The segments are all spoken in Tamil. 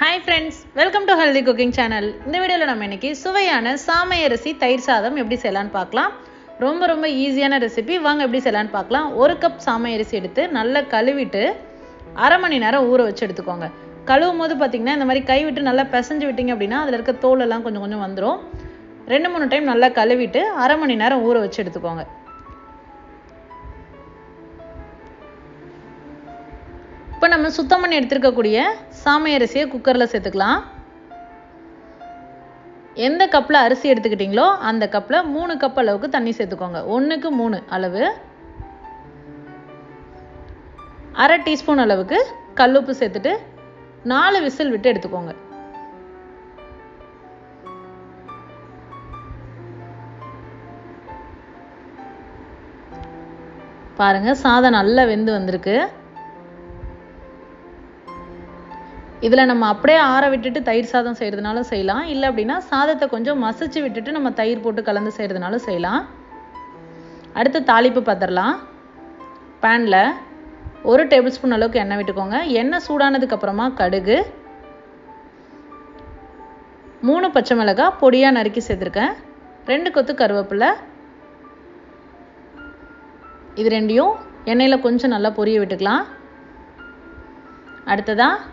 Hi friends, welcome to Healthy Cooking Channel. இந்த வீடியோல நம்ம இன்னைக்கு சுவையான சாமை அரிசி தயிர் சாதம் எப்படி செய்யலாம்னு பார்க்கலாம். ரொம்ப ஈஸியான ரெசிபி. வாங்க எப்படி செய்யலாம்னு பார்க்கலாம். 1 கப் சாமை அரிசி எடுத்து நல்லா கழுவிட்டு அரை மணி நேரம் ஊற வச்சு எடுத்துக்கோங்க. கழுவும் போது பாத்தீங்கன்னா இந்த மாதிரி கை விட்டு நல்லா பிசைஞ்சு விட்டீங்க அப்படினா அதுல இருக்க தோல் எல்லாம் கொஞ்சம் வந்துரும். 2-3 டைம் நல்லா கழுவிட்டு அரை மணி நேரம் ஊற வச்சு எடுத்துக்கோங்க. இப்போ நம்ம சுத்தம் பண்ணி எடுத்துக்க கூடிய சாமை அரிசியை குக்கர்ல சேர்த்துக்கலாம். எந்த கப்ல அரிசி எடுத்துக்கிட்டீங்களோ அந்த கப்ல 3 கப் அளவுக்கு தண்ணி சேர்த்துக்கோங்க. 1க்கு 3 அளவு. அரை டீஸ்பூன் அளவுக்கு கல்லுப்பு சேர்த்துட்டு 4 விசில் விட்டு எடுத்துக்கோங்க. பாருங்க சாதம் நல்லா வெந்து வந்திருக்கு. இதில் நம்ம அப்படியே ஆற விட்டுட்டு தயிர் சாதம் செய்கிறதுனாலும் செய்யலாம். இல்லை அப்படின்னா சாதத்தை கொஞ்சம் மசிச்சு விட்டுட்டு நம்ம தயிர் போட்டு கலந்து செய்கிறதுனாலும் செய்யலாம். அடுத்து தாளிப்பு பார்த்துடலாம். பேனில் 1 டேபிள் ஸ்பூன் அளவுக்கு எண்ணெய் விட்டுக்கோங்க. எண்ணெய் சூடானதுக்கு அப்புறமா கடுகு, 3 பச்சை மிளகாய் பொடியாக நறுக்கி சேர்த்துருக்கேன், 2 கொத்து கருவேப்பிலை. இது ரெண்டையும் எண்ணெயில் கொஞ்சம் நல்லா பொரிய விட்டுக்கலாம். அடுத்ததாக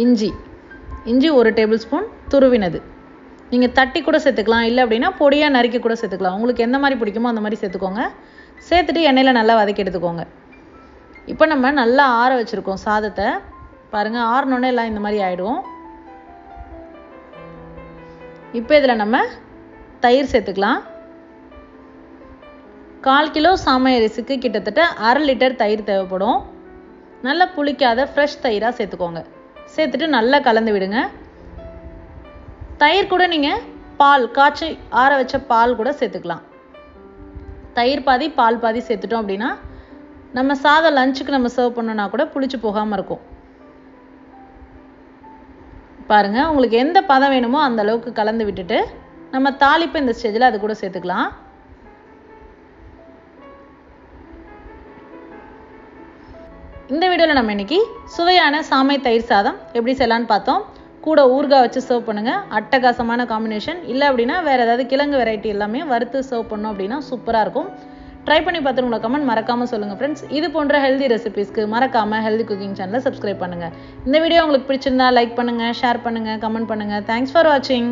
இஞ்சி 1 டேபிள் ஸ்பூன் துருவினது. நீங்கள் தட்டி கூட சேர்த்துக்கலாம், இல்லை அப்படின்னா பொடியாக நறுக்கி கூட சேர்த்துக்கலாம். உங்களுக்கு எந்த மாதிரி பிடிக்குமோ அந்த மாதிரி சேர்த்துக்கோங்க. சேர்த்துட்டு எண்ணெயில் நல்லா வதக்கி எடுத்துக்கோங்க. இப்போ நம்ம நல்லா ஆற வச்சுருக்கோம் சாதத்தை. பாருங்கள் ஆறணுன்னே எல்லாம் இந்த மாதிரி ஆகிடும். இப்போ இதில் நம்ம தயிர் சேர்த்துக்கலாம். 1/4 கிலோ சாமை அரிசிக்கு கிட்டத்தட்ட 1/2 லிட்டர் தயிர் தேவைப்படும். நல்லா புளிக்காத ஃப்ரெஷ் தயிராக சேர்த்துக்கோங்க. சேர்த்துட்டு நல்லா கலந்து விடுங்க. தயிர் கூட நீங்கள் பால் காய்ச்சி ஆற வச்ச பால் கூட சேர்த்துக்கலாம். தயிர் பாதி பால் பாதி சேர்த்துட்டோம் அப்படின்னா நம்ம சாதம் லஞ்சுக்கு நம்ம சர்வ் பண்ணோன்னா கூட புளிச்சு போகாமல் இருக்கும். பாருங்கள் உங்களுக்கு எந்த பதம் வேணுமோ அந்த அளவுக்கு கலந்து விட்டுட்டு நம்ம தாளிப்பு இந்த ஸ்டேஜில் அது கூட சேர்த்துக்கலாம். இந்த வீடியோவில் நம்ம இன்னைக்கு சுவையான சாமை தயிர் சாதம் எப்படி செய்யலான்னு பார்த்தோம். கூட ஊறுகாய் வச்சு சர்வ் பண்ணுங்கள். அட்டகாசமான காம்பினேஷன். இல்லை அப்படின்னா வேறு ஏதாவது கிழங்கு வெரைட்டி எல்லாமே வறுத்து சர்வ் பண்ணோம் அப்படின்னா சூப்பராக இருக்கும். ட்ரை பண்ணி பார்த்துட்டு உங்களை கமெண்ட் மறக்காமல் சொல்லுங்கள் ஃப்ரெண்ட்ஸ். இது போன்ற ஹெல்தி ரெசிபீஸ்க்கு மறக்காமல் ஹெல்தி குக்கிங் சேனலை சப்ஸ்கிரைப் பண்ணுங்கள். இந்த வீடியோ உங்களுக்கு பிடிச்சிருந்தா லைக் பண்ணுங்கள், ஷேர் பண்ணுங்கள், கமெண்ட் பண்ணுங்கள். தேங்க்ஸ் ஃபார் வாட்சிங்.